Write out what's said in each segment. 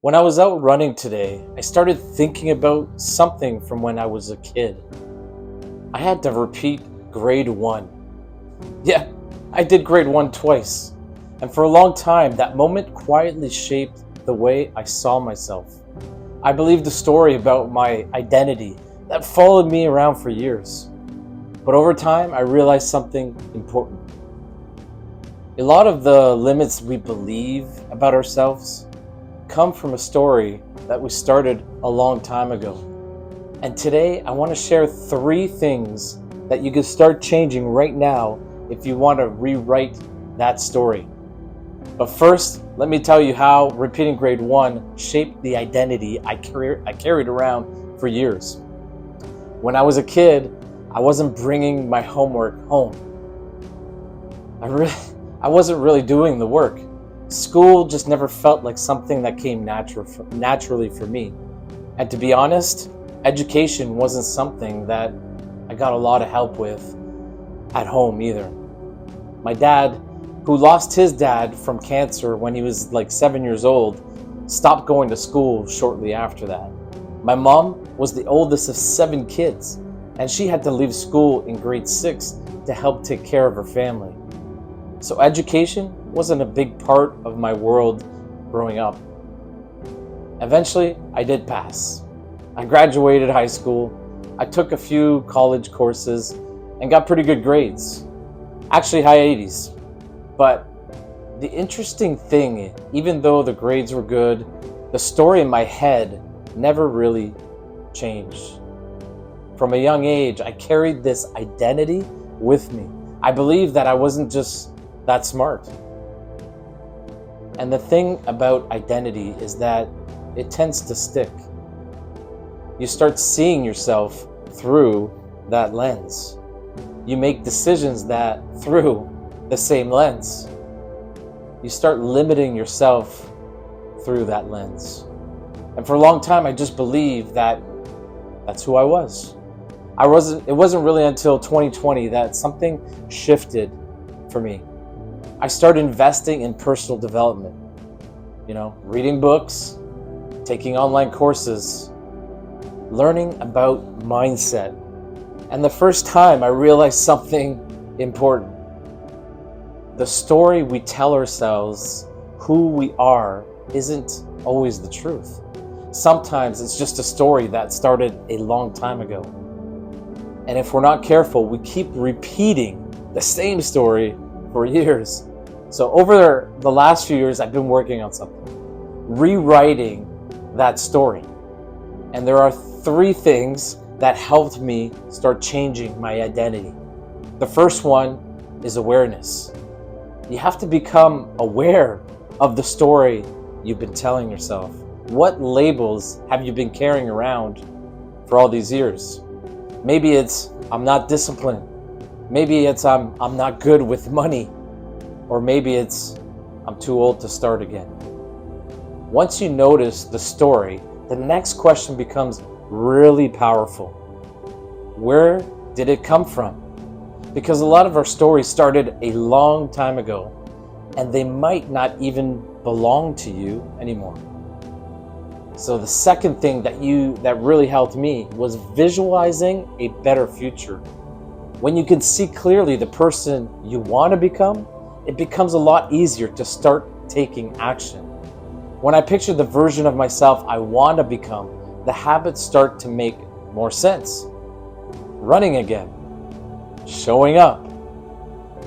When I was out running today, I started thinking about something from when I was a kid. I had to repeat grade one. Yeah, I did grade one twice. And for a long time, that moment quietly shaped the way I saw myself. I believed the story about my identity that followed me around for years. But over time, I realized something important. A lot of the limits we believe about ourselves come from a story that we started a long time ago. And today I want to share 3 things that you can start changing right now if you want to rewrite that story. But first, let me tell you how repeating grade one shaped the identity I carried around for years. When I was a kid, I wasn't bringing my homework home. I wasn't really doing the work. School just never felt like something that came naturally for me. And to be honest, education wasn't something that I got a lot of help with at home either. My dad, who lost his dad from cancer when he was like 7 years old, stopped going to school shortly after that. My mom was the oldest of 7 kids, and she had to leave school in grade 6 to help take care of her family. So education wasn't a big part of my world growing up. Eventually, I did pass. I graduated high school, I took a few college courses, and got pretty good grades. Actually, high 80s. But the interesting thing, even though the grades were good, the story in my head never really changed. From a young age, I carried this identity with me. I believed that I wasn't just that smart. And the thing about identity is that it tends to stick. You start seeing yourself through that lens. You make decisions that through the same lens. You start limiting yourself through that lens. And for a long time, I just believed that that's who I was. It wasn't really until 2020 that something shifted for me. I started investing in personal development, reading books, taking online courses, learning about mindset. And the first time I realized something important. The story we tell ourselves, who we are, isn't always the truth. Sometimes it's just a story that started a long time ago. And if we're not careful, we keep repeating the same story for years. So over the last few years, I've been working on something, rewriting that story. And there are 3 things that helped me start changing my identity. The first one is awareness. You have to become aware of the story you've been telling yourself. What labels have you been carrying around for all these years? Maybe it's, I'm not disciplined. Maybe it's, I'm not good with money. Or maybe it's, I'm too old to start again. Once you notice the story, the next question becomes really powerful. Where did it come from? Because a lot of our stories started a long time ago, and they might not even belong to you anymore. So the second thing that really helped me was visualizing a better future. When you can see clearly the person you want to become, it becomes a lot easier to start taking action. When I picture the version of myself I want to become, the habits start to make more sense. Running again, showing up,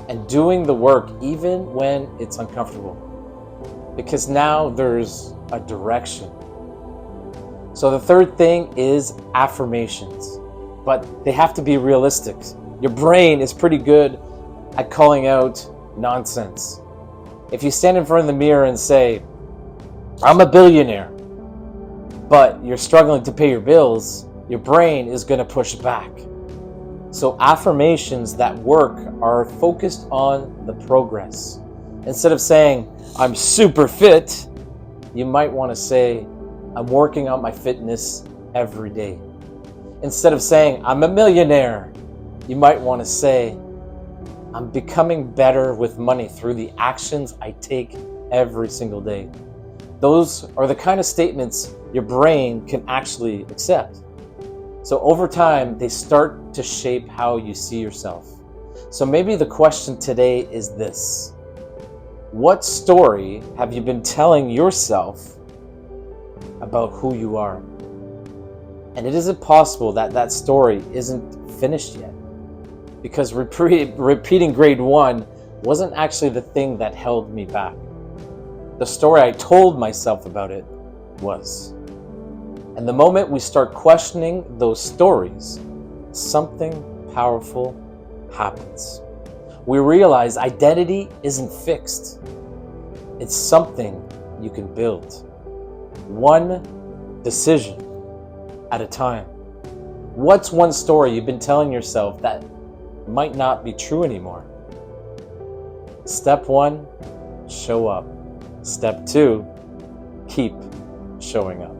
and doing the work even when it's uncomfortable. Because now there's a direction. So the third thing is affirmations, but they have to be realistic. Your brain is pretty good at calling out nonsense. If you stand in front of the mirror and say, I'm a billionaire, but you're struggling to pay your bills, your brain is going to push back. So affirmations that work are focused on the progress. Instead of saying, I'm super fit, you might want to say, I'm working on my fitness every day. Instead of saying, I'm a millionaire, you might want to say, I'm becoming better with money through the actions I take every single day. those are the kind of statements your brain can actually accept. So over time, they start to shape how you see yourself. So maybe the question today is this: what story have you been telling yourself about who you are? And it isn't possible that that story isn't finished yet, because repeating grade 1 wasn't actually the thing that held me back. The story I told myself about it was. And the moment we start questioning those stories, something powerful happens. We realize identity isn't fixed. It's something you can build, one decision at a time. What's one story you've been telling yourself that might not be true anymore? Step 1, show up. Step 2, keep showing up.